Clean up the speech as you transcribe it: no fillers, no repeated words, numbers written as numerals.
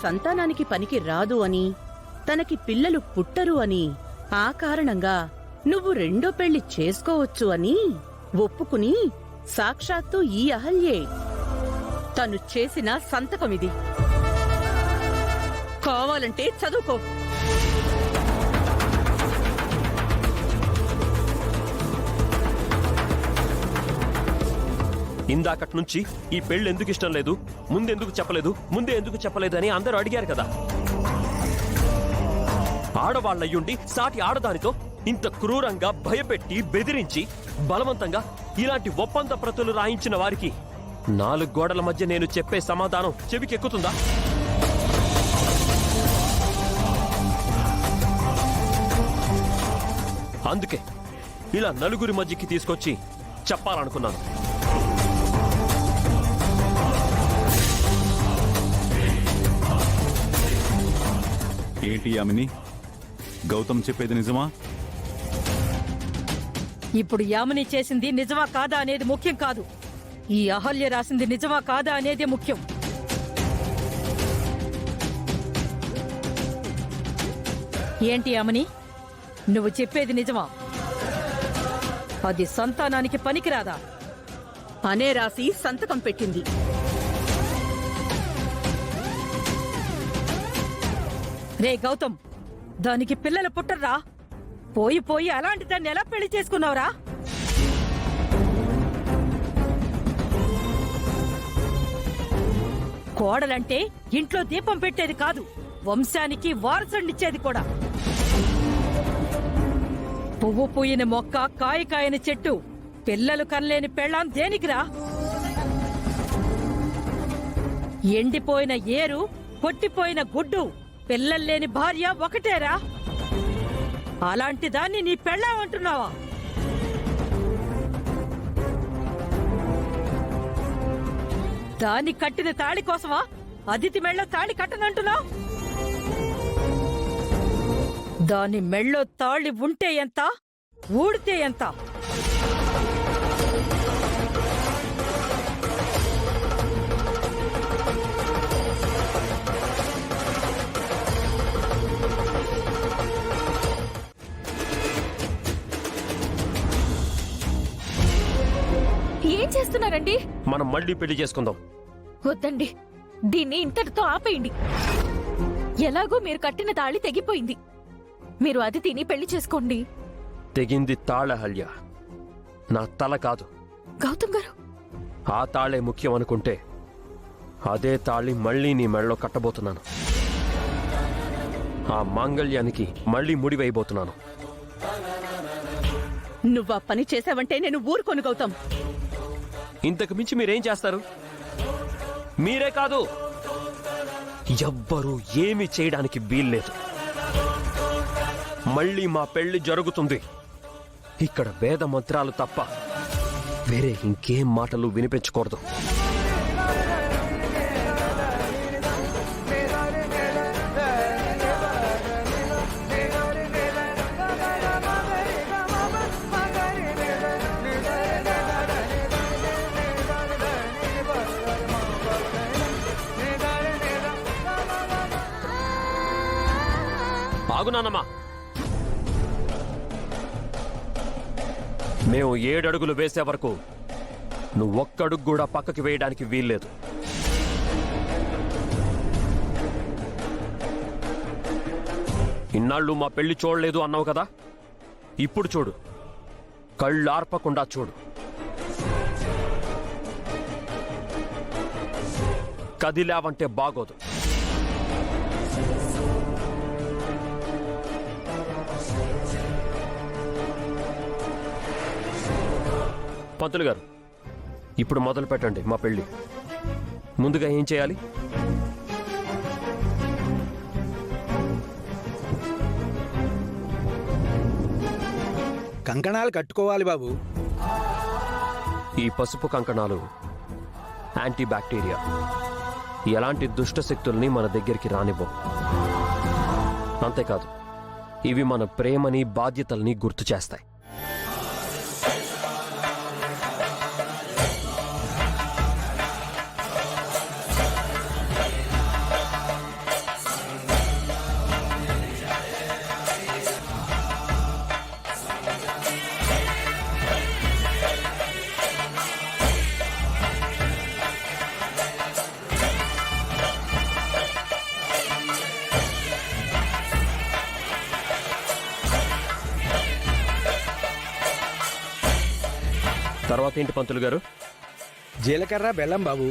సంతానానికి పనికి రాదు అని, తనకి పిల్లలు పుట్టరు అని, ఆ కారణంగా నువ్వు రెండో పెళ్లి చేసుకోవచ్చు అని ఒప్పుకుని సాక్షాత్తు ఈ అహల్యే తను చేసిన సంతకమిది. కావాలంటే చదువుకో. ఇందాకట్నుంచి ఈ పెళ్లి ఎందుకు ఇష్టం లేదు, ముందే ఎందుకు చెప్పలేదని అందరూ అడిగారు కదా. ఆడవాళ్లయ్యుండి సాటి ఆడదానితో ఇంత క్రూరంగా భయపెట్టి బెదిరించి బలవంతంగా ఇలాంటి ఒప్పంద ప్రతులు రాయించిన వారికి 4 గోడల మధ్య నేను చెప్పే సమాధానం చెవికెక్కుతుందా? అందుకే ఇలా నలుగురి మధ్యకి తీసుకొచ్చి చెప్పాలనుకున్నాను. ఏంటి యామిని, గౌతమ్ చెప్పేది నిజమా? ఇప్పుడు యామిని చేసింది నిజమా కాదా అనేది ముఖ్యం కాదు. ఈ అహల్య రాసింది నిజమా కాదా అనేదే ముఖ్యం. ఏంటి యామిని, నువ్వు చెప్పేది నిజమా? అది సంతానానికి పనికిరాదా అనే రాసి సంతకం పెట్టింది. రే గౌతమ్, దానికి పిల్లలు పుట్టర్రా? పోయి అలాంటి దాన్ని ఎలా పెళ్లి చేసుకున్నావురా? కోడలంటే ఇంట్లో దీపం పెట్టేది కాదు, వంశానికి వారసునిచ్చేది కూడా. పువ్వు పూయిన మొక్క, కాయని చెట్టు, పిల్లలు కనలేని పెళ్ళాం దేనికిరా? ఎండిపోయిన ఏరు, కొట్టిపోయిన గుడ్డు, పిల్లల్లేని భార్య ఒకటేరా? అలాంటి దాన్ని నీ పెళ్ళామంటున్నావా? దాన్ని కట్టిన తాళి కోసమా అదితి మెళ్ళో తాళి కట్టనంటున్నావు? దాని మెళ్ళో తాళి ఉంటే ఎంత, ఊడితే ఎంత? ఏం చేస్తున్నారండి? మనం మళ్ళీ పెళ్లి చేసుకుందాం. వద్దండి, దీన్ని ఇంతటితో ఆపేయండి. ఎలాగో మీరు కట్టిన తాళి తెగిపోయింది. మీరు అది తిని పెళ్లి చేసుకోండి. తెగింది తాళహల్య, నా తల కాదు. గౌతమ్ గారు, ఆ తాళే ముఖ్యం అనుకుంటే అదే తాళి మళ్ళీ నీ మెడలో కట్టబోతున్నాను. ఆ మాంగళ్యానికి మళ్ళీ ముడివేయబోతున్నాను. నువ్వా పని చేశావంటే నేను ఊరుకోను గౌతమ్. ఇంతకు మించి మీరేం చేస్తారు? మీరే కాదు, ఎవ్వరూ ఏమీ చేయడానికి వీల్లేదు. మళ్ళీ మా పెళ్లి జరుగుతుంది. ఇక్కడ వేద మంత్రాలు తప్ప వేరే ఇంకేం మాటలు వినిపించకూడదు. ఆగునానమ్మా, మేము 7 అడుగులు వేసే వరకు నువ్వొక్కడుగు కూడా పక్కకి వేయడానికి వీల్లేదు. ఇన్నాళ్ళు మా పెళ్లి చూడలేదు అన్నావు కదా, ఇప్పుడు చూడు, కళ్ళార్పకుండా చూడు. కదిలావంటే బాగోదు. పంతులు గారు, ఇప్పుడు మొదలు పెట్టండి మా పెళ్లి. ముందుగా ఏం చేయాలి? కంకణాలు కట్టుకోవాలి బాబు. ఈ పసుపు కంకణాలు యాంటీ బ్యాక్టీరియా, ఎలాంటి దుష్ట శక్తుల్ని మన దగ్గరికి రానివ్వం. అంతేకాదు, ఇవి మన ప్రేమని, బాధ్యతల్ని గుర్తు చేస్తాయి. తర్వాత ఏంటి పంతులు గారు? జీలకర్ర బెల్లం బాబు.